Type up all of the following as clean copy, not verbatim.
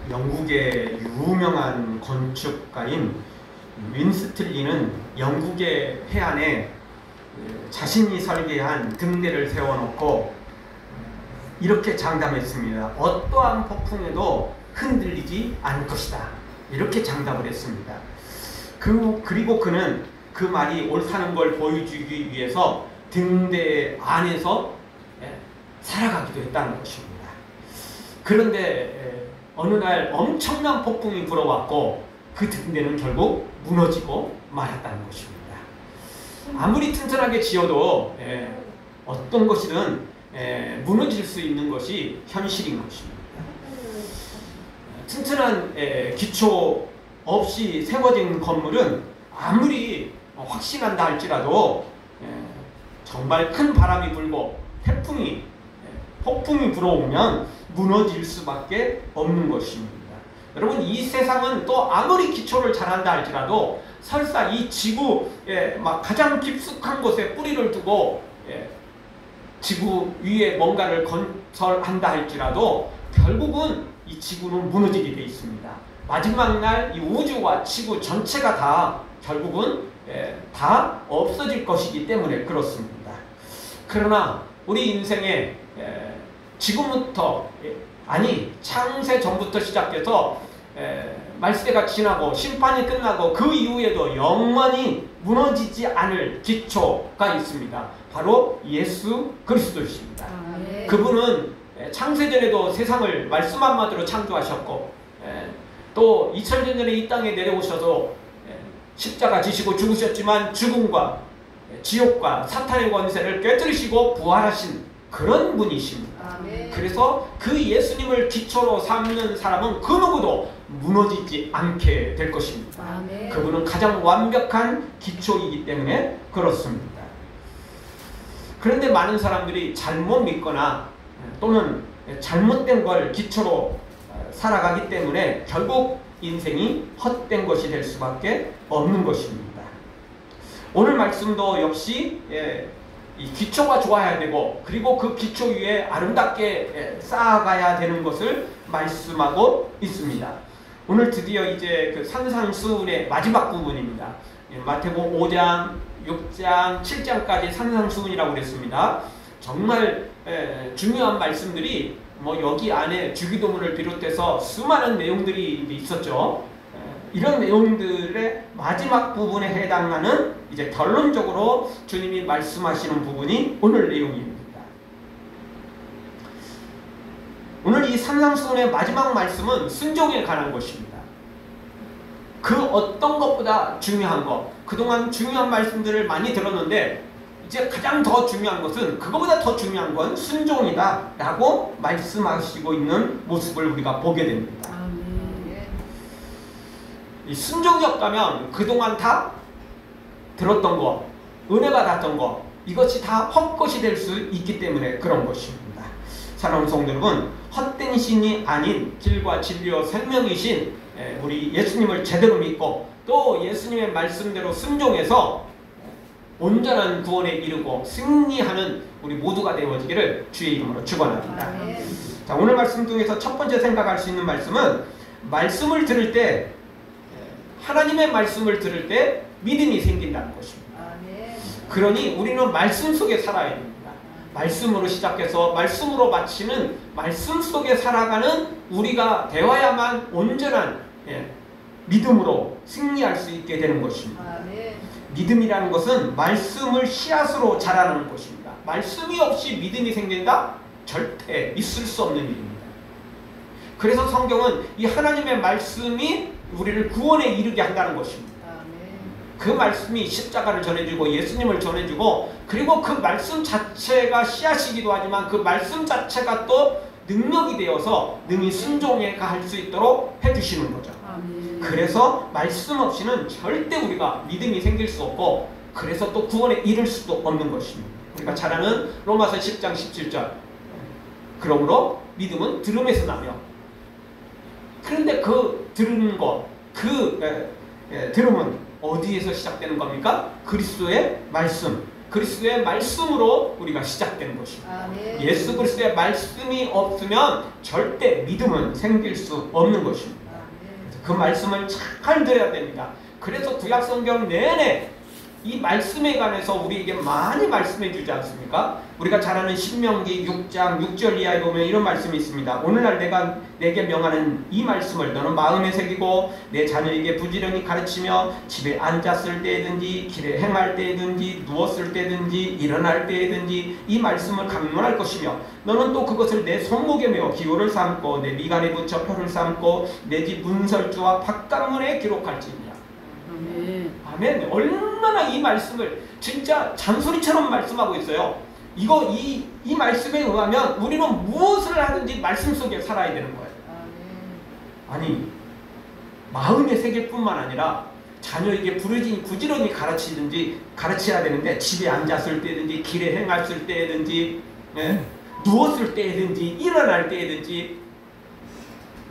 영국의 유명한 건축가인 윈스틀리는 영국의 해안에 자신이 설계한 등대를 세워놓고 이렇게 장담했습니다. 어떠한 폭풍에도 흔들리지 않을 것이다. 이렇게 장담을 했습니다. 그리고 그는 그 말이 옳다는 걸 보여주기 위해서 등대 안에서 살아가기도 했다는 것입니다. 그런데 어느 날 엄청난 폭풍이 불어왔고 그 등대는 결국 무너지고 말았다는 것입니다. 아무리 튼튼하게 지어도 어떤 것이든 무너질 수 있는 것이 현실인 것입니다. 튼튼한 기초 없이 세워진 건물은 아무리 확신한다 할지라도 정말 큰 바람이 불고 폭풍이 불어오면 무너질 수밖에 없는 것입니다. 여러분, 이 세상은 또 아무리 기초를 잘한다 할지라도 설사 이 지구에 가장 깊숙한 곳에 뿌리를 두고 지구 위에 뭔가를 건설한다 할지라도 결국은 이 지구는 무너지게 되어 있습니다. 마지막 날 이 우주와 지구 전체가 다 결국은 다 없어질 것이기 때문에 그렇습니다. 그러나 우리 인생에 지금부터 창세 전부터 시작해서 말세가 지나고 심판이 끝나고 그 이후에도 영원히 무너지지 않을 기초가 있습니다. 바로 예수 그리스도이십니다. 그분은 창세전에도 세상을 말씀 한마디로 창조하셨고 또 2000년 전에 이 땅에 내려오셔서 십자가 지시고 죽으셨지만 죽음과 지옥과 사탄의 권세를 깨뜨리시고 부활하신 그런 분이십니다. 그래서 그 예수님을 기초로 삼는 사람은 그 누구도 무너지지 않게 될 것입니다. 그분은 가장 완벽한 기초이기 때문에 그렇습니다. 그런데 많은 사람들이 잘못 믿거나 또는 잘못된 걸 기초로 살아가기 때문에 결국 인생이 헛된 것이 될 수밖에 없는 것입니다. 오늘 말씀도 역시 이 기초가 좋아야 되고 그리고 그 기초 위에 아름답게 쌓아가야 되는 것을 말씀하고 있습니다. 오늘 드디어 이제 그 산상수훈의 마지막 부분입니다. 마태복음 5장, 6장, 7장까지 산상수훈이라고 그랬습니다. 정말 중요한 말씀들이 여기 안에 주기도문을 비롯해서 수많은 내용들이 있었죠. 이런 내용들의 마지막 부분에 해당하는 이제 결론적으로 주님이 말씀하시는 부분이 오늘 내용입니다. 오늘 이 산상수훈의 마지막 말씀은 순종에 관한 것입니다. 그 어떤 것보다 중요한 것, 그동안 중요한 말씀들을 많이 들었는데 이제 가장 더 중요한 것은 그거보다 더 중요한 건 순종이다 라고 말씀하시고 있는 모습을 우리가 보게 됩니다. 이 순종이 없다면 그동안 다 들었던 것, 은혜 받았던 것, 이것이 다 헛것이 될 수 있기 때문에 그런 것입니다. 사랑하는 성도 여러분, 헛된 신이 아닌 길과 진리와 생명이신 우리 예수님을 제대로 믿고 또 예수님의 말씀대로 순종해서 온전한 구원에 이르고 승리하는 우리 모두가 되어지기를 주의 이름으로 축원합니다. 자, 오늘 말씀 중에서 첫 번째 생각할 수 있는 말씀은 말씀을 들을 때 하나님의 말씀을 들을 때 믿음이 생긴다는 것입니다. 그러니 우리는 말씀 속에 살아야 됩니다. 말씀으로 시작해서 말씀으로 마치는 말씀 속에 살아가는 우리가 되어야만 온전한 믿음으로 승리할 수 있게 되는 것입니다. 믿음이라는 것은 말씀을 씨앗으로 자라는 것입니다. 말씀이 없이 믿음이 생긴다? 절대 있을 수 없는 일입니다. 그래서 성경은 이 하나님의 말씀이 우리를 구원에 이르게 한다는 것입니다. 그 말씀이 십자가를 전해주고 예수님을 전해주고 그리고 그 말씀 자체가 씨앗이기도 하지만 그 말씀 자체가 또 능력이 되어서 능히 순종해 갈 수 있도록 해주시는 거죠. 그래서 말씀 없이는 절대 우리가 믿음이 생길 수 없고 그래서 또 구원에 이를 수도 없는 것입니다. 우리가 잘 아는 로마서 10장 17절 그러므로 믿음은 들음에서 나며 그런데 그 들은 것, 들음은 어디에서 시작되는 겁니까? 그리스도의 말씀, 그리스도의 말씀으로 우리가 시작된 것입니다. 네. 예수 그리스도의 말씀이 없으면 절대 믿음은 생길 수 없는 것입니다. 그래서 그 말씀을 잘 들어야 됩니다. 그래서 구약성경 내내 이 말씀에 관해서 우리에게 많이 말씀해 주지 않습니까? 우리가 잘 아는 신명기 6장 6절 이하에 보면 이런 말씀이 있습니다. 오늘날 내가 내게 명하는 이 말씀을 너는 마음에 새기고 내 자녀에게 부지런히 가르치며 집에 앉았을 때든지 길에 행할 때든지 누웠을 때든지 일어날 때든지 이 말씀을 강론할 것이며 너는 또 그것을 내 손목에 메어 기호를 삼고 내 미간에 붙여 표를 삼고 내 집 문설주와 바깥문에 기록할지니라. 아멘. 얼마나 이 말씀을 진짜 잔소리처럼 말씀하고 있어요. 이 말씀에 의하면 우리는 무엇을 하든지 말씀 속에 살아야 되는 거예요. 아니 마음에 새길 뿐만 아니라 자녀에게 부지런히 가르쳐야 되는데 집에 앉았을 때든지 길에 행했을 때든지 누웠을 때든지 일어날 때든지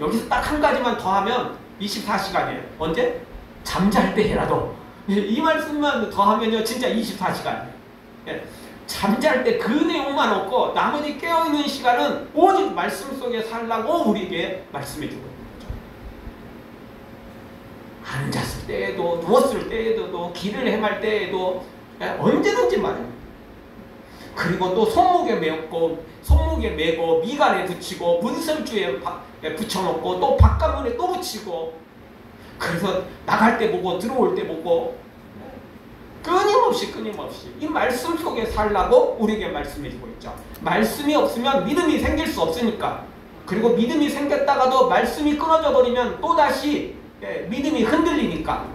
여기서 딱 한 가지만 더 하면 24시간이에요. 언제? 잠잘 때라도 이 말씀만 더하면요 진짜 24시간. 잠잘 때 그 내용만 없고 나머지 깨어있는 시간은 오직 말씀 속에 살라고 우리에게 말씀해 주고 있는 거죠. 앉았을 때에도 누웠을 때에도 길을 행할 때에도 언제든지 말입니다. 그리고 또 손목에 메고 미간에 붙이고 문설주에 붙여놓고 또 바깥문에 또 붙이고 그래서 나갈 때 보고 들어올 때 보고 끊임없이 이 말씀 속에 살라고 우리에게 말씀해주고 있죠. 말씀이 없으면 믿음이 생길 수 없으니까. 그리고 믿음이 생겼다가도 말씀이 끊어져 버리면 또다시 믿음이 흔들리니까.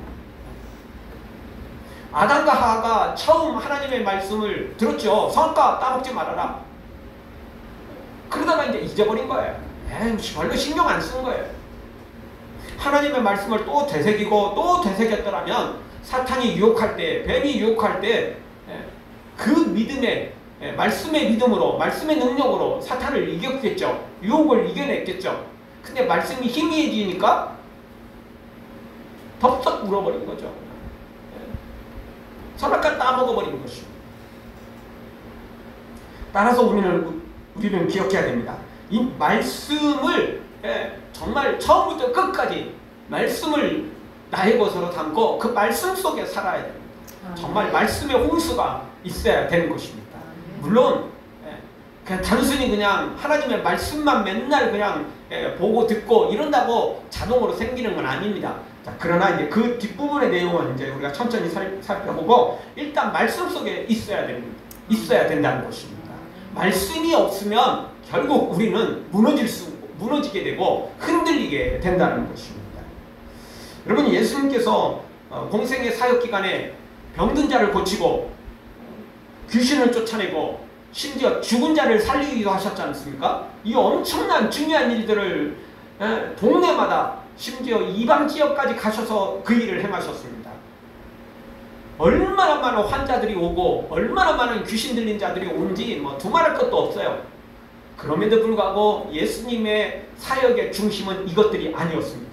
아담과 하와가 처음 하나님의 말씀을 들었죠. 성과 따먹지 말아라. 그러다가 이제 잊어버린 거예요. 별로 신경 안 쓴 거예요. 하나님의 말씀을 또 되새기고 또 되새겼더라면 사탄이 유혹할 때, 뱀이 유혹할 때 그 믿음의 말씀의 믿음으로, 말씀의 능력으로 사탄을 이겼겠죠. 유혹을 이겨냈겠죠. 근데 말씀이 희미해지니까 덥석 울어버린 거죠. 선악과 따먹어버린 것입니다. 따라서 우리는 기억해야 됩니다. 이 말씀을 정말 처음부터 끝까지 말씀을 나의 것으로 담고 그 말씀 속에 살아야 됩니다. 정말 말씀의 홍수가 있어야 되는 것입니다. 물론 그냥 단순히 그냥 하나님의 말씀만 맨날 그냥 보고 듣고 이런다고 자동으로 생기는 건 아닙니다. 자, 그러나 이제 그 뒷부분의 내용은 이제 우리가 천천히 살펴보고 일단 말씀 속에 있어야 된다는 것입니다. 말씀이 없으면 결국 우리는 무너지게 되고 흔들리게 된다는 것입니다. 여러분 예수님께서 공생의 사역 기간에 병든 자를 고치고 귀신을 쫓아내고 심지어 죽은 자를 살리기도 하셨지 않습니까? 이 엄청난 중요한 일들을 동네마다 심지어 이방 지역까지 가셔서 그 일을 행하셨습니다. 얼마나 많은 환자들이 오고 얼마나 많은 귀신 들린 자들이 온지 두말할 것도 없어요. 그럼에도 불구하고 예수님의 사역의 중심은 이것들이 아니었습니다.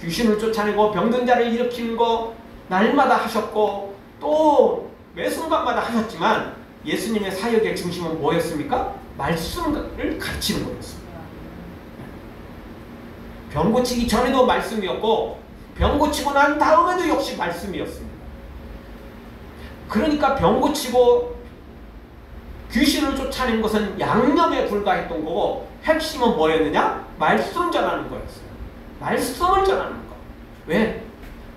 귀신을 쫓아내고 병든 자를 일으키는 거 날마다 하셨고 또 매 순간마다 하셨지만 예수님의 사역의 중심은 뭐였습니까? 말씀을 가르치는 거였습니다. 병 고치기 전에도 말씀이었고 병 고치고 난 다음에도 역시 말씀이었습니다. 그러니까 병 고치고 귀신을 쫓아낸 것은 양념에 불과했던 거고 핵심은 뭐였느냐? 말씀 전하는 거였어요. 말씀을 전하는 거. 왜?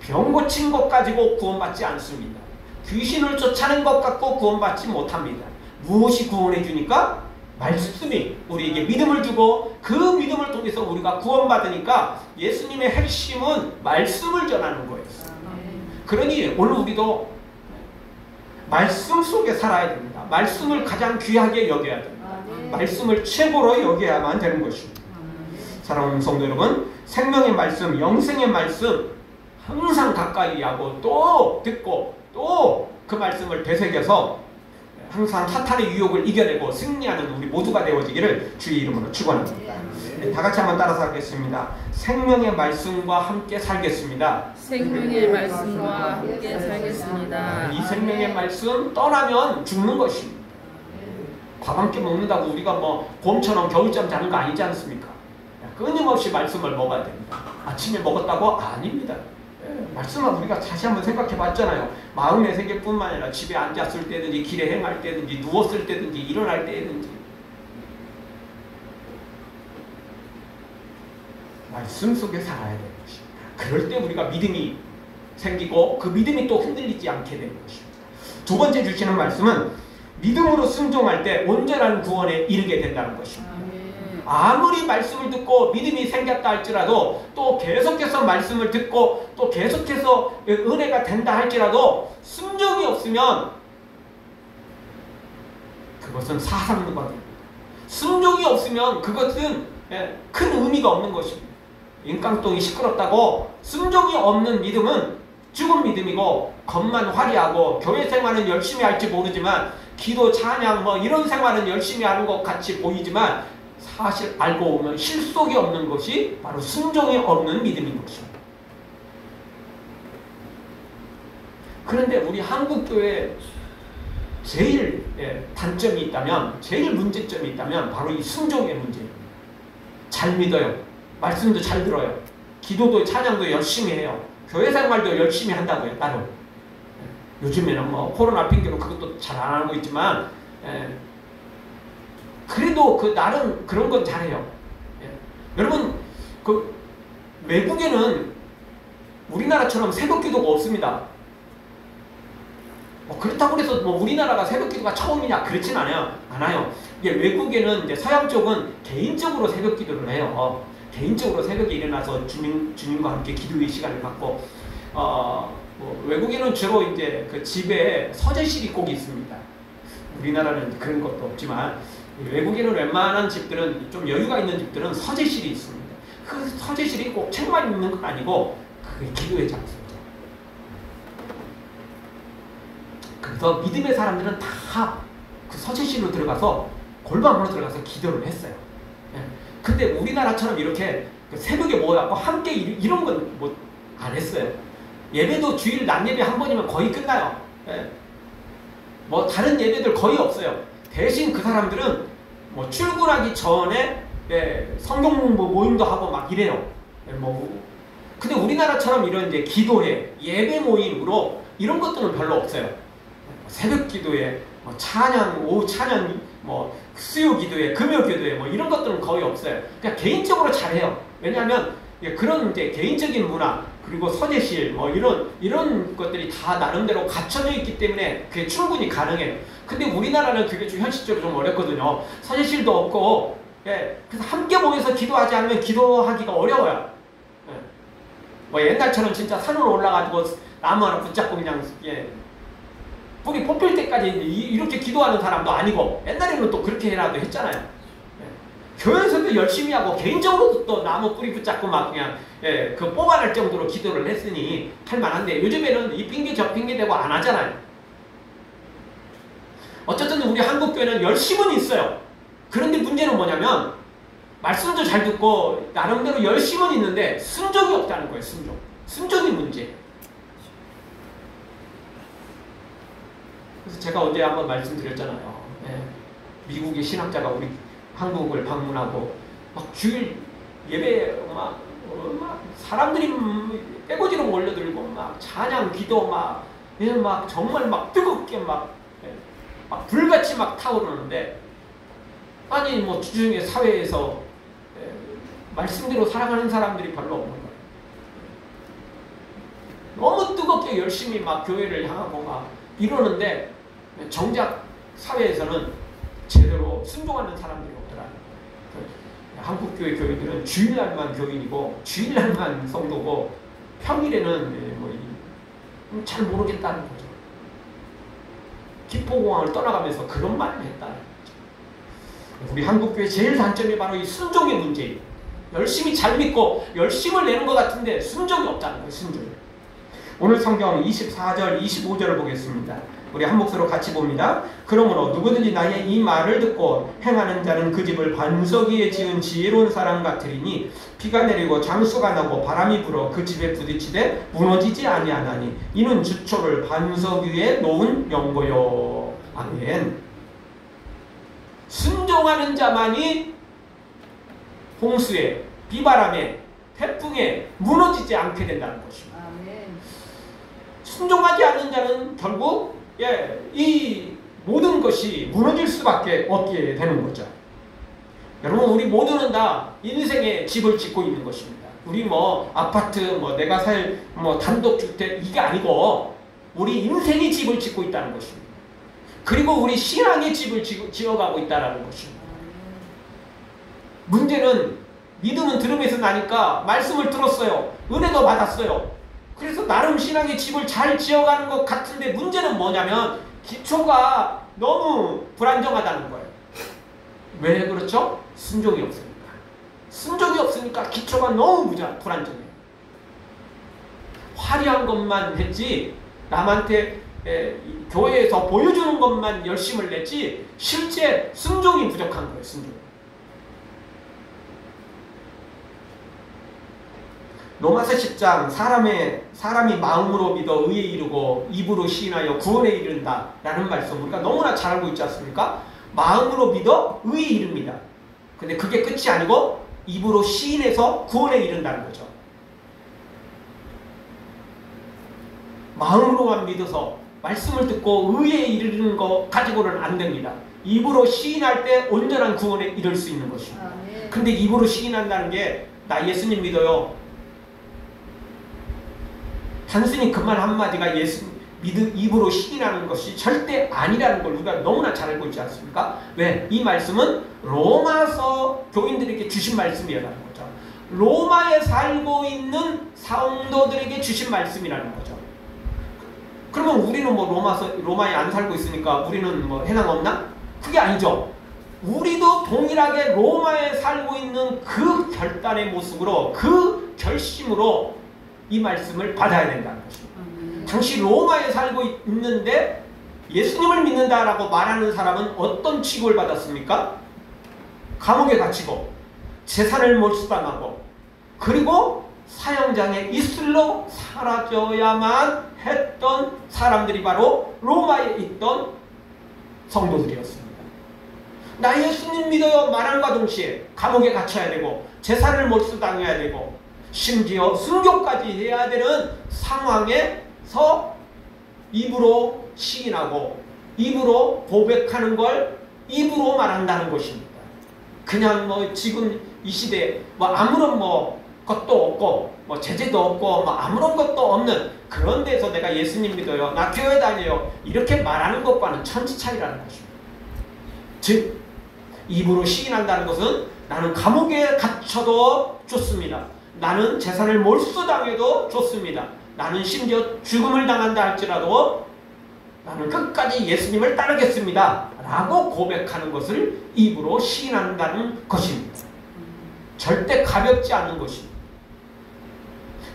병 고친 것 가지고 구원받지 않습니다. 귀신을 쫓아낸 것 갖고 구원받지 못합니다. 무엇이 구원해 주니까? 말씀이 우리에게 믿음을 주고 그 믿음을 통해서 우리가 구원받으니까 예수님의 핵심은 말씀을 전하는 거였어요. 그러니 오늘 우리도 말씀 속에 살아야 됩니다. 말씀을 가장 귀하게 여겨야 됩니다. 말씀을 최고로 여겨야만 되는 것입니다. 사랑하는 성도 여러분, 생명의 말씀, 영생의 말씀 항상 가까이 하고 또 듣고 또 그 말씀을 되새겨서 항상 사탄의 유혹을 이겨내고 승리하는 우리 모두가 되어지기를 주의 이름으로 축원합니다. 다 같이 한번 따라서 하겠습니다. 생명의 말씀과 함께 살겠습니다. 생명의 말씀과 함께 살겠습니다. 이 생명의 말씀 떠나면 죽는 것입니다. 밥 한 끼 먹는다고 우리가 뭐 곰처럼 겨울잠 자는 거 아니지 않습니까? 끊임없이 말씀을 먹어야 됩니다. 아침에 먹었다고? 아닙니다. 말씀은 우리가 다시 한번 생각해 봤잖아요. 마음의 세계뿐만 아니라 집에 앉았을 때든지 길에 행할 때든지 누웠을 때든지 일어날 때든지 말씀 속에 살아야 되는 것입니다. 그럴 때 우리가 믿음이 생기고 그 믿음이 또 흔들리지 않게 되는 것입니다. 두 번째 주시는 말씀은 믿음으로 순종할 때 온전한 구원에 이르게 된다는 것입니다. 아무리 말씀을 듣고 믿음이 생겼다 할지라도 또 계속해서 말씀을 듣고 또 계속해서 은혜가 된다 할지라도 순종이 없으면 그것은 사상무가 됩니다. 순종이 없으면 그것은 큰 의미가 없는 것입니다. 인깡똥이 시끄럽다고 순종이 없는 믿음은 죽은 믿음이고 겉만 화려하고 교회 생활은 열심히 할지 모르지만 기도 찬양 뭐 이런 생활은 열심히 하는 것 같이 보이지만 사실 알고 보면 실속이 없는 것이 바로 순종이 없는 믿음인 것입니다. 그런데 우리 한국교회에 제일 단점이 있다면, 제일 문제점이 있다면 바로 이 순종의 문제입니다. 잘 믿어요. 말씀도 잘 들어요. 기도도 찬양도 열심히 해요. 교회 생활도 열심히 한다고요. 따로. 요즘에는 뭐 코로나 핑계로 그것도 잘 안 하고 있지만 그래도 그 나름 그런 건 잘해요. 여러분 그 외국에는 우리나라처럼 새벽기도가 없습니다. 그렇다고 해서 뭐 우리나라가 새벽기도가 처음이냐 그렇진 않아요. 이게 외국에는 이제 서양 쪽은 개인적으로 새벽기도를 해요. 개인적으로 새벽에 일어나서 주님과 함께 기도의 시간을 갖고 뭐 외국에는 주로 이제 그 집에 서재실이 꼭 있습니다. 우리나라는 그런 것도 없지만 외국에는 웬만한 집들은 좀 여유가 있는 집들은 서재실이 있습니다. 그 서재실이 꼭 책만 있는 건 아니고 그게 기도의 장소죠. 그래서 믿음의 사람들은 다 그 서재실로 들어가서 골방으로 들어가서 기도를 했어요. 근데 우리나라처럼 이렇게 새벽에 모여갖고 함께 이런 건 뭐 안 했어요. 예배도 주일 낮 예배 한 번이면 거의 끝나요. 뭐 다른 예배들 거의 없어요. 대신 그 사람들은 뭐 출근하기 전에 성경 공부 모임도 하고 막 이래요. 근데 우리나라처럼 이런 이제 기도회, 예배 모임으로 이런 것들은 별로 없어요. 새벽 기도회, 뭐 찬양, 오후 찬양, 뭐 수요 기도회, 금요 기도회 뭐 이런 것들은 거의 없어요. 그냥 개인적으로 잘해요. 왜냐하면 그런 이제 개인적인 문화 그리고 서재실 뭐 이런 것들이 다 나름대로 갖춰져 있기 때문에 그게 충분히 가능해요. 근데 우리나라는 그게 좀 현실적으로 좀 어렵거든요. 서재실도 없고, 그래서 함께 모여서 기도하지 않으면 기도하기가 어려워요. 뭐 옛날처럼 진짜 산으로 올라가지고 나무 하나 붙잡고 그냥 뿌리 뽑힐 때까지 이렇게 기도하는 사람도 아니고 옛날에는 또 그렇게 해라도 했잖아요. 교회에서도 열심히 하고 개인적으로도 또 나무 뿌리 붙잡고 막 그냥 그 뽑아낼 정도로 기도를 했으니 할 만한데 요즘에는 이 핑계 저 핑계 대고 안 하잖아요. 어쨌든 우리 한국교회는 열심은 있어요. 그런데 문제는 뭐냐면 말씀도 잘 듣고 나름대로 열심은 있는데 순종이 없다는 거예요. 순종이 문제예요. 그래서 제가 어제 한번 말씀드렸잖아요. 미국의 신학자가 우리 한국을 방문하고 막 주일 예배 막 사람들이 빼고지로 몰려들고 막 찬양 기도 막 정말 막 뜨겁게 막 불같이 막 타오르는데 아니 뭐 주중에 사회에서 말씀대로 살아가는 사람들이 별로 없는 거예요. 너무 뜨겁게 열심히 막 교회를 향하고 막 이러는데 정작 사회에서는 제대로 순종하는 사람들이 없더라. 한국교회 교인들은 주일날만 교인이고 주일날만 성도고 평일에는 잘 모르겠다는 거죠. 기포공항을 떠나가면서 그런 말을 했다는 거죠. 우리 한국교회 제일 단점이 바로 이 순종의 문제예요. 열심히 잘 믿고 열심을 내는 것 같은데 순종이 없다는 거예요. 순종이. 오늘 성경 24절 25절을 보겠습니다. 우리 한 목소리로 같이 봅니다. 그러므로 누구든지 나의 이 말을 듣고 행하는 자는 그 집을 반석 위에 지은 지혜로운 사람 같으리니 비가 내리고 장수가 나고 바람이 불어 그 집에 부딪히되 무너지지 아니하나니 이는 주초를 반석 위에 놓은 연고요. 아멘. 순종하는 자만이 홍수에, 비바람에, 태풍에 무너지지 않게 된다는 것입니다. 순종하지 않는 자는 결국 이 모든 것이 무너질 수밖에 없게 되는 거죠. 여러분, 우리 모두는 다 인생의 집을 짓고 있는 것입니다. 우리 뭐 아파트, 뭐 내가 살 뭐 단독주택 이게 아니고 우리 인생의 집을 짓고 있다는 것입니다. 그리고 우리 신앙의 집을 지어가고 있다는 것입니다. 문제는 믿음은 들음에서 나니까 말씀을 들었어요. 은혜도 받았어요. 그래서 나름 신앙의 집을 잘 지어가는 것 같은데 문제는 뭐냐면 기초가 너무 불안정하다는 거예요. 왜 그렇죠? 순종이 없으니까. 순종이 없으니까 기초가 너무 불안정해요. 화려한 것만 했지 남한테 교회에서 보여주는 것만 열심을 냈지 실제 순종이 부족한 거예요. 순종. 로마서 10장 사람이 마음으로 믿어 의에 이르고 입으로 시인하여 구원에 이른다 라는 말씀 우리가 너무나 잘 알고 있지 않습니까? 마음으로 믿어 의에 이릅니다. 근데 그게 끝이 아니고 입으로 시인해서 구원에 이른다는 거죠. 마음으로만 믿어서 말씀을 듣고 의에 이르는 거 가지고는 안 됩니다. 입으로 시인할 때 온전한 구원에 이를 수 있는 것입니다. 근데 입으로 시인한다는 게 나 예수님 믿어요. 단순히 그 말 한마디가 입으로 시인하는 것이 절대 아니라는 걸 우리가 너무나 잘 알고 있지 않습니까? 왜? 이 말씀은 로마서 교인들에게 주신 말씀이라는 거죠. 로마에 살고 있는 성도들에게 주신 말씀이라는 거죠. 그러면 우리는 뭐 로마에 안 살고 있으니까 우리는 뭐 해당 없나? 그게 아니죠. 우리도 동일하게 로마에 살고 있는 그 결단의 모습으로 그 결심으로 이 말씀을 받아야 된다는 것입니다. 당시 로마에 살고 있는데 예수님을 믿는다라고 말하는 사람은 어떤 취급을 받았습니까? 감옥에 갇히고 재산을 몰수당하고 그리고 사형장에 이슬로 사라져야만 했던 사람들이 바로 로마에 있던 성도들이었습니다. 나 예수님 믿어요 말함과 동시에 감옥에 갇혀야 되고 재산을 몰수당해야 되고 심지어 순교까지 해야 되는 상황에서 입으로 시인하고 입으로 고백하는 걸 입으로 말한다는 것입니다. 그냥 뭐 지금 이 시대에 뭐 아무런 뭐 것도 없고 뭐 제재도 없고 뭐 아무런 것도 없는 그런 데서 내가 예수님 믿어요 나 교회 다녀요 이렇게 말하는 것과는 천지 차이라는 것입니다. 즉 입으로 시인한다는 것은 나는 감옥에 갇혀도 좋습니다. 나는 재산을 몰수당해도 좋습니다. 나는 심지어 죽음을 당한다 할지라도 나는 끝까지 예수님을 따르겠습니다. 라고 고백하는 것을 입으로 시인한다는 것입니다. 절대 가볍지 않은 것입니다.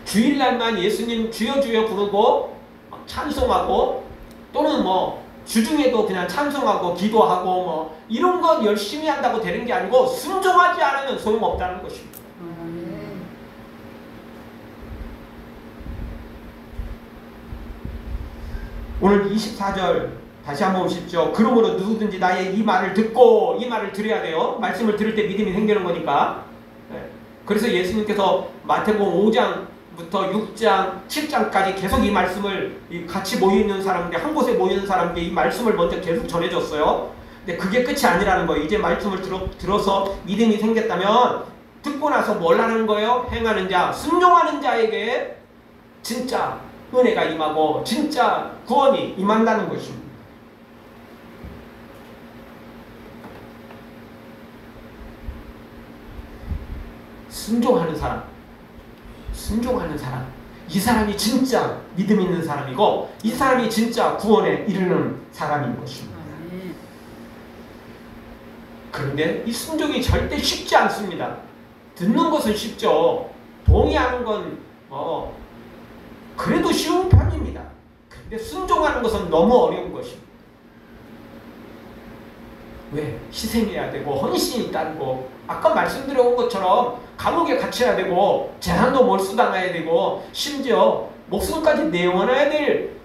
주일날만 예수님 주여 주여 부르고 찬송하고 또는 뭐 주중에도 그냥 찬송하고 기도하고 뭐 이런 거 열심히 한다고 되는 게 아니고 순종하지 않으면 소용없다는 것입니다. 오늘 24절 다시 한번 보십시오. 그러므로 누구든지 나의 이 말을 듣고 이 말을 들어야 돼요. 말씀을 들을 때 믿음이 생기는 거니까. 그래서 예수님께서 마태복음 5장부터 6장, 7장까지 계속 이 말씀을 같이 모여있는 사람들, 한 곳에 모이는 사람들이 이 말씀을 먼저 계속 전해줬어요. 근데 그게 끝이 아니라는 거예요. 이제 말씀을 들어서 믿음이 생겼다면 듣고 나서 뭘 하는 거예요? 행하는 자, 순종하는 자에게 진짜 은혜가 임하고 진짜 구원이 임한다는 것입니다. 순종하는 사람 이 사람이 진짜 믿음 있는 사람이고 이 사람이 진짜 구원에 이르는 사람인 것입니다. 그런데 이 순종이 절대 쉽지 않습니다. 듣는 것은 쉽죠. 동의하는 건 그래도 쉬운 편입니다. 근데 순종하는 것은 너무 어려운 것입니다. 왜? 희생해야 되고 헌신이 따르고 아까 말씀드려온 것처럼 감옥에 갇혀야 되고 재산도 몰수당해야 되고 심지어 목숨까지 내어놔야 될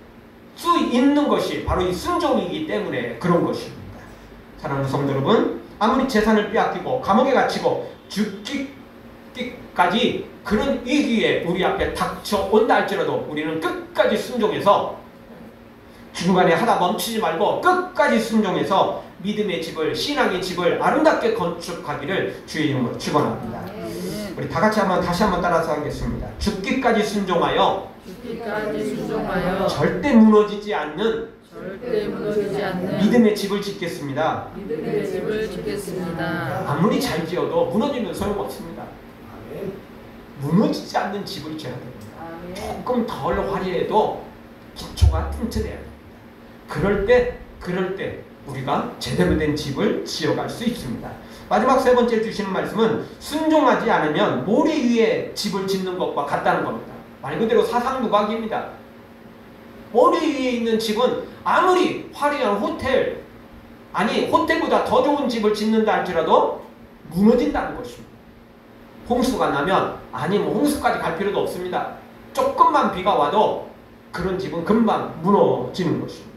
수 있는 것이 바로 이 순종이기 때문에 그런 것입니다. 사랑하는 성도 여러분, 아무리 재산을 빼앗기고 감옥에 갇히고 죽기까지 그런 위기에 우리 앞에 닥쳐온다 할지라도 우리는 끝까지 순종해서 중간에 하다 멈추지 말고 끝까지 순종해서 믿음의 집을, 신앙의 집을 아름답게 건축하기를 주의 이름으로 축원합니다. 우리 다 같이 다시 한번 따라서 하겠습니다. 죽기까지 순종하여 절대 무너지지 않는 믿음의 집을 짓겠습니다. 아무리 잘 지어도 무너지면 소용없습니다. 무너지지 않는 집을 지어야 됩니다. 조금 덜 화려해도 기초가 튼튼해야 됩니다. 그럴 때 우리가 제대로 된 집을 지어갈 수 있습니다. 마지막 세 번째 주시는 말씀은 순종하지 않으면 모래 위에 집을 짓는 것과 같다는 겁니다. 말 그대로 사상누각입니다. 모래 위에 있는 집은 아무리 화려한 호텔, 아니 호텔보다 더 좋은 집을 짓는다 할지라도 무너진다는 것입니다. 홍수가 나면 아니면 홍수까지 갈 필요도 없습니다. 조금만 비가 와도 그런 집은 금방 무너지는 것입니다.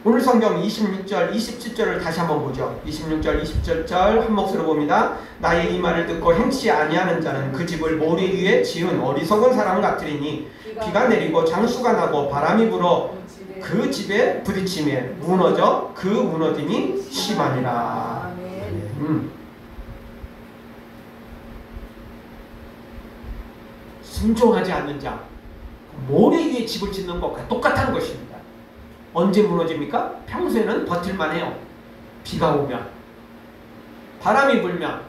오늘 성경 26절, 27절을 다시 한번 보죠. 26절, 27절 한 목소리로 봅니다. 나의 이 말을 듣고 행치 아니하는 자는 그 집을 모래 위에 지은 어리석은 사람 같으리니 비가 내리고 장수가 나고 바람이 불어 그 집에 부딪히며 무너져 그 무너짐이 심하니라. 순종하지 않는 자, 모래 위에 집을 짓는 것과 똑같은 것입니다. 언제 무너집니까? 평소에는 버틸만 해요. 비가 오면, 바람이 불면,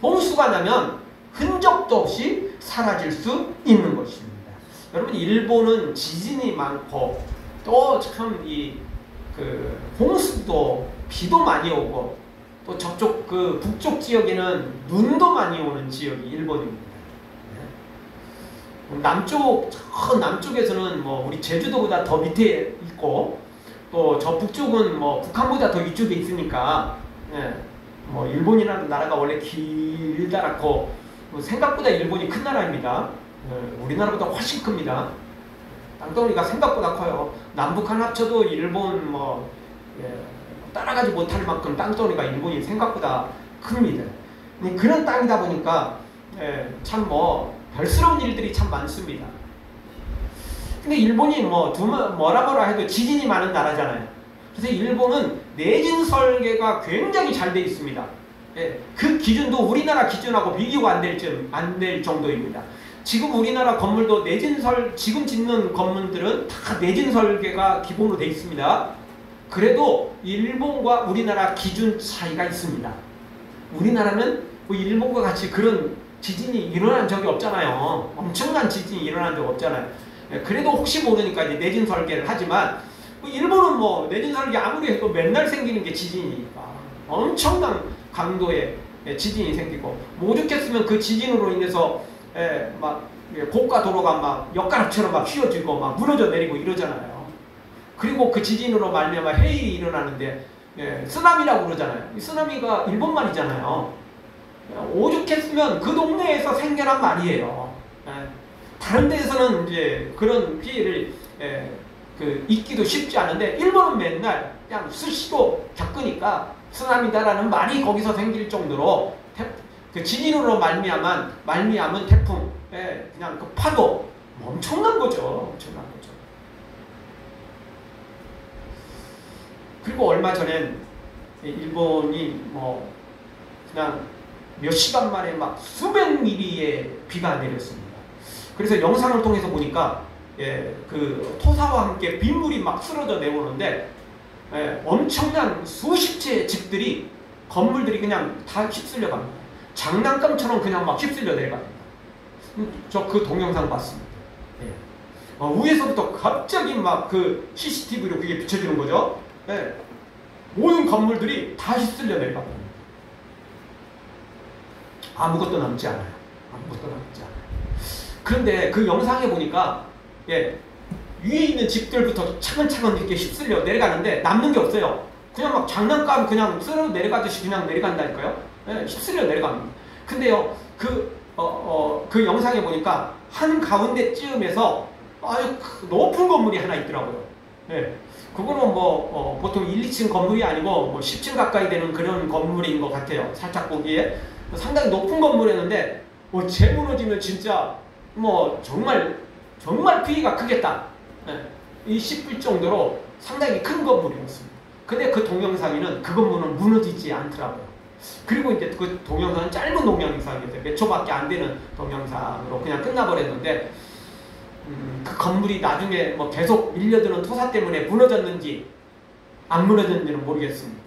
홍수가 나면 흔적도 없이 사라질 수 있는 것입니다. 여러분, 일본은 지진이 많고 또 참 홍수도 비도 많이 오고 또 저쪽 북쪽 지역에는 눈도 많이 오는 지역이 일본입니다. 저 남쪽에서는 우리 제주도보다 더 밑에 있고 또 저 북쪽은 북한보다 더 위쪽에 있으니까 일본이라는 나라가 원래 길다랗고 생각보다 일본이 큰 나라입니다. 우리나라보다 훨씬 큽니다. 땅덩어리가 생각보다 커요. 남북한 합쳐도 일본 따라가지 못할 만큼 땅덩어리가 일본이 생각보다 큽니다. 그런 땅이다 보니까 참 별스러운 일들이 참 많습니다. 근데 일본이 뭐라 해도 지진이 많은 나라잖아요. 그래서 일본은 내진 설계가 굉장히 잘 돼 있습니다. 그 기준도 우리나라 기준하고 비교가 안 될 정도입니다. 지금 우리나라 건물도 지금 짓는 건물들은 다 내진 설계가 기본으로 돼 있습니다. 그래도 일본과 우리나라 기준 차이가 있습니다. 우리나라는 일본과 같이 그런 지진이 일어난 적이 없잖아요. 엄청난 지진이 일어난 적 없잖아요. 그래도 혹시 모르니까 이제 내진 설계를 하지만 일본은 내진 설계 아무리 해도 맨날 생기는 게 지진이니까 엄청난 강도의 지진이 생기고 오죽했으면 그 지진으로 인해서 고가 도로가 엿가락처럼 휘어지고 무너져 내리고 이러잖아요. 그리고 그 지진으로 말미암아 해일이 일어나는데 쓰나미라고 그러잖아요. 이 쓰나미가 일본말이잖아요. 오죽했으면 그 동네에서 생겨난 말이에요. 다른 데에서는 이제 그런 피해를 잊기도 쉽지 않은데 일본은 맨날 그냥 수시로 겪으니까 쓰나미다라는 말이 거기서 생길 정도로 그 지진으로 말미암은 태풍, 그냥 그 파도 엄청난 거죠. 엄청난 거죠. 그리고 얼마 전엔 일본이 그냥 몇 시간 만에 수백 미리의 비가 내렸습니다. 그래서 영상을 통해서 보니까 그 토사와 함께 빗물이 쓰러져 내오는데 엄청난 수십 채의 집들이 건물들이 그냥 다 휩쓸려 갑니다. 장난감처럼 그냥 휩쓸려 내려갑니다. 저 그 동영상 봤습니다. 위에서부터 갑자기 그 CCTV로 그게 비춰지는 거죠. 모든 건물들이 다 휩쓸려 내려갑니다. 아무것도 남지 않아요. 아무것도 남지 않아요. 그런데 그 영상에 보니까 예, 위에 있는 집들부터 차근차근 이렇게 휩쓸려 내려가는데 남는 게 없어요. 그냥 막 장난감 그냥 쓸어 내려가듯이 그냥 내려간다니까요. 예, 휩쓸려 내려갑니다. 근데요, 그 영상에 보니까 한 가운데쯤에서 아주 높은 건물이 하나 있더라고요. 예, 그거는 뭐 보통 1, 2층 건물이 아니고 뭐 10층 가까이 되는 그런 건물인 것 같아요. 살짝 보기에 상당히 높은 건물이었는데 재 무너지면 진짜 뭐 정말 피해가 크겠다, 이 싶을 정도로 상당히 큰 건물이었습니다. 근데 그 동영상에는 그 건물은 무너지지 않더라고요. 그리고 이제 그 동영상은 짧은 동영상이었어요. 몇 초밖에 안 되는 동영상으로 그냥 끝나버렸는데 그 건물이 나중에 뭐 계속 밀려드는 토사 때문에 무너졌는지 안 무너졌는지는 모르겠습니다.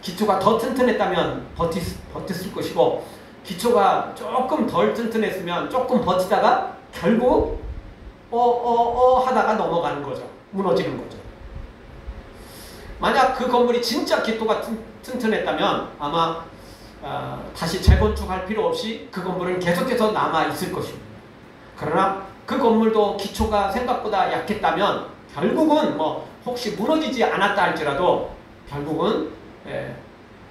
기초가 더 튼튼했다면 버텼을 것이고, 기초가 조금 덜 튼튼했으면 조금 버티다가 결국 하다가 넘어가는 거죠. 무너지는 거죠. 만약 그 건물이 진짜 기초가 튼튼했다면 아마 다시 재건축할 필요 없이 그 건물은 계속해서 남아있을 것입니다. 그러나 그 건물도 기초가 생각보다 약했다면 결국은 뭐 혹시 무너지지 않았다 할지라도 결국은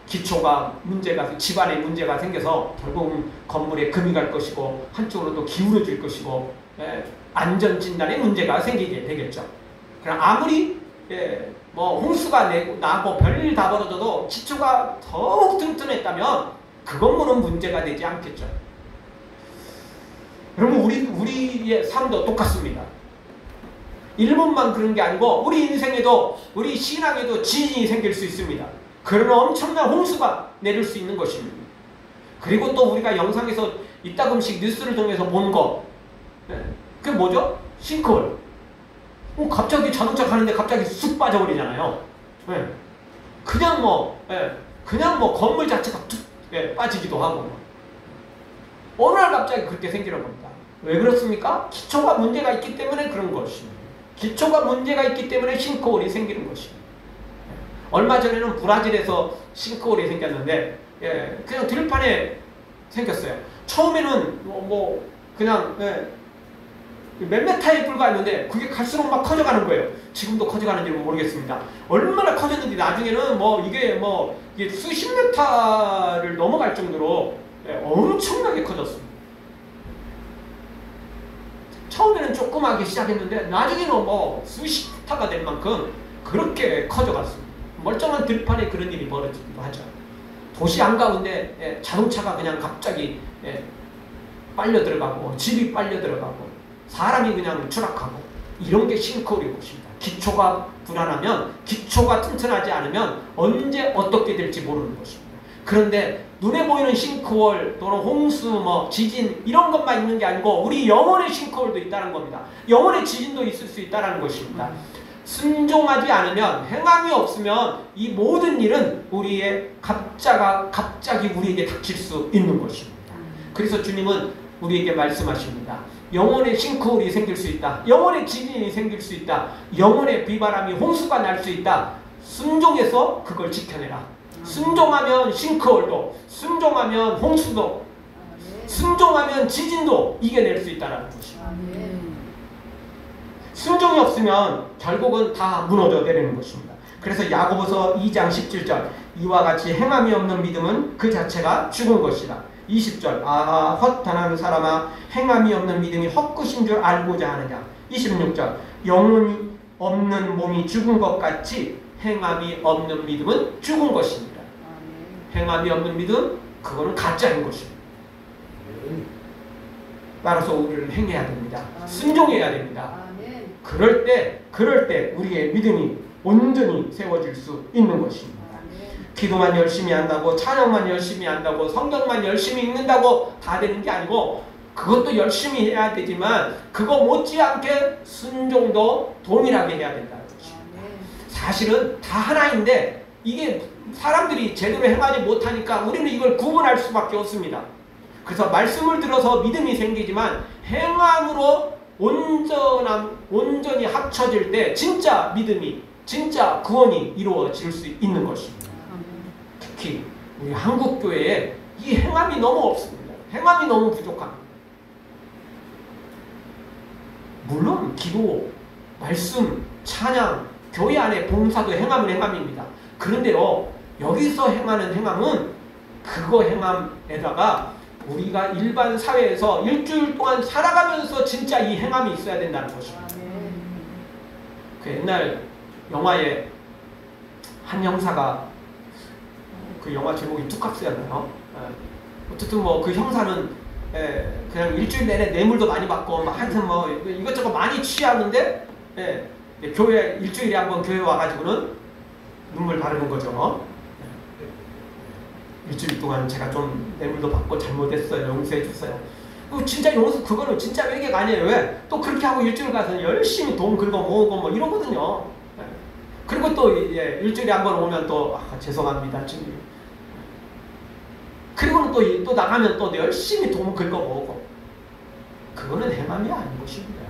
기초가 문제가, 집안에 문제가 생겨서 결국은 건물에 금이 갈 것이고 한쪽으로 또 기울어질 것이고 안전진단에 문제가 생기게 되겠죠. 그럼 아무리 뭐 홍수가 나고 별일 다 벌어져도 기초가 더욱 튼튼했다면 그 건물은 문제가 되지 않겠죠. 여러분, 우리의 삶도 똑같습니다. 일본만 그런 게 아니고 우리 인생에도, 우리 신앙에도 지진이 생길 수 있습니다. 그런 엄청난 홍수가 내릴 수 있는 것입니다. 그리고 또 우리가 영상에서 이따금씩 뉴스를 통해서 본 거, 그게 뭐죠? 싱크홀. 갑자기 자동차 가는데 갑자기 쑥 빠져버리잖아요. 그냥 뭐 건물 자체가 툭 빠지기도 하고. 어느 날 갑자기 그렇게 생기는 겁니다. 왜 그렇습니까? 기초가 문제가 있기 때문에 그런 것입니다. 기초가 문제가 있기 때문에 싱크홀이 생기는 것입니다. 얼마 전에는 브라질에서 싱크홀이 생겼는데 그냥 들판에 생겼어요. 처음에는 그냥 몇 메타에 불과했는데 그게 갈수록 막 커져가는 거예요. 지금도 커져가는지는 모르겠습니다. 얼마나 커졌는지 나중에는 이게 수십 메타를 넘어갈 정도로 엄청나게 커졌습니다. 처음에는 조그맣게 시작했는데 나중에는 수십 메타가 될 만큼 그렇게 커져갔습니다. 멀쩡한 들판에 그런 일이 벌어지기도 하죠. 도시 한가운데 자동차가 그냥 갑자기 빨려 들어가고 집이 빨려 들어가고 사람이 그냥 추락하고, 이런 게 싱크홀인 것입니다. 기초가 불안하면, 기초가 튼튼하지 않으면 언제 어떻게 될지 모르는 것입니다. 그런데 눈에 보이는 싱크홀 또는 홍수, 지진 이런 것만 있는 게 아니고 우리 영혼의 싱크홀도 있다는 겁니다. 영혼의 지진도 있을 수 있다는 것입니다. 순종하지 않으면, 행함이 없으면 이 모든 일은 우리의 갑자기 우리에게 닥칠 수 있는 것입니다. 그래서 주님은 우리에게 말씀하십니다. 영혼의 싱크홀이 생길 수 있다. 영혼의 지진이 생길 수 있다. 영혼의 비바람이, 홍수가 날 수 있다. 순종해서 그걸 지켜내라. 순종하면 싱크홀도, 순종하면 홍수도, 순종하면 지진도 이겨낼 수 있다는 것입니다. 순종이 없으면 결국은 다 무너져 내리는 것입니다. 그래서 야고보서 2장 17절, 이와 같이 행함이 없는 믿음은 그 자체가 죽은 것이다. 20절, 헛단한 사람아, 행함이 없는 믿음이 헛것인 줄 알고자 하느냐. 26절, 영혼이 없는 몸이 죽은 것 같이 행함이 없는 믿음은 죽은 것입니다. 행함이 없는 믿음, 그거는 가짜인 것입니다. 따라서 우리는 행해야 됩니다. 순종해야 됩니다. 그럴 때 우리의 믿음이 온전히 세워질 수 있는 것입니다. 기도만 열심히 한다고, 찬양만 열심히 한다고, 성경만 열심히 읽는다고 다 되는 게 아니고, 그것도 열심히 해야 되지만 그거 못지않게 순종도 동일하게 해야 된다는 것입니다. 사실은 다 하나인데 이게 사람들이 제대로 행하지 못하니까 우리는 이걸 구분할 수밖에 없습니다. 그래서 말씀을 들어서 믿음이 생기지만 행함으로 온전히 합쳐질 때 진짜 믿음이, 진짜 구원이 이루어질 수 있는 것입니다. 특히 우리 한국교회에 이 행함이 너무 없습니다. 행함이 너무 부족합니다. 물론 기도, 말씀, 찬양, 교회 안에 봉사도 행함은 행함입니다. 그런데요, 여기서 행하는 행함은 그거 행함에다가 우리가 일반 사회에서 일주일 동안 살아가면서 진짜 이 행함이 있어야 된다는 것입니다. 그 옛날 영화에 한 형사가, 그 영화 제목이 뚝학스였나요? 어쨌든 뭐 그 형사는 그냥 일주일 내내 뇌물도 많이 받고 막 하여튼 뭐 이것저것 많이 취하는데 교회 일주일에 한번 교회 와가지고는 눈물 바르는 거죠. 일주일 동안 제가 좀 뇌물도 받고 잘못했어요. 용서해 주세요. 진짜 용서, 그거는 진짜 외계가 아니에요. 왜? 또 그렇게 하고 일주일 가서 열심히 돈 긁어 모으고 뭐 이러거든요. 그리고 또 일주일에 한 번 오면 또 죄송합니다 주님. 그리고는 또 나가면 또 열심히 돈 긁어 모으고. 그거는 행함이 아닌 것입니다.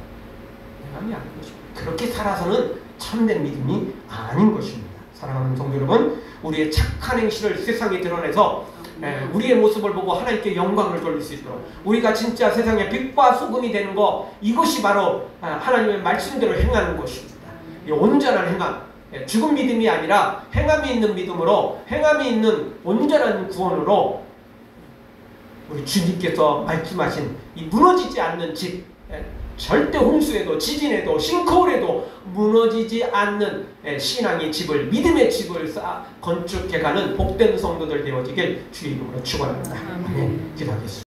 행함이 아닌 것입니다. 그렇게 살아서는 참된 믿음이 아닌 것입니다. 사랑하는 성도 여러분, 우리의 착한 행실을 세상에 드러내서 우리의 모습을 보고 하나님께 영광을 돌릴 수 있도록, 우리가 진짜 세상의 빛과 소금이 되는 것, 이것이 바로 하나님의 말씀대로 행하는 것입니다. 이 온전한 행함, 죽은 믿음이 아니라 행함이 있는 믿음으로, 행함이 있는 온전한 구원으로 우리 주님께서 말씀하신 이 무너지지 않는 집, 절대 홍수에도 지진에도 싱크홀에도 무너지지 않는 신앙의 집을, 믿음의 집을 건축해가는 복된 성도들 되어지길 주의 이름으로 축원합니다. 아멘. 기도하겠습니다.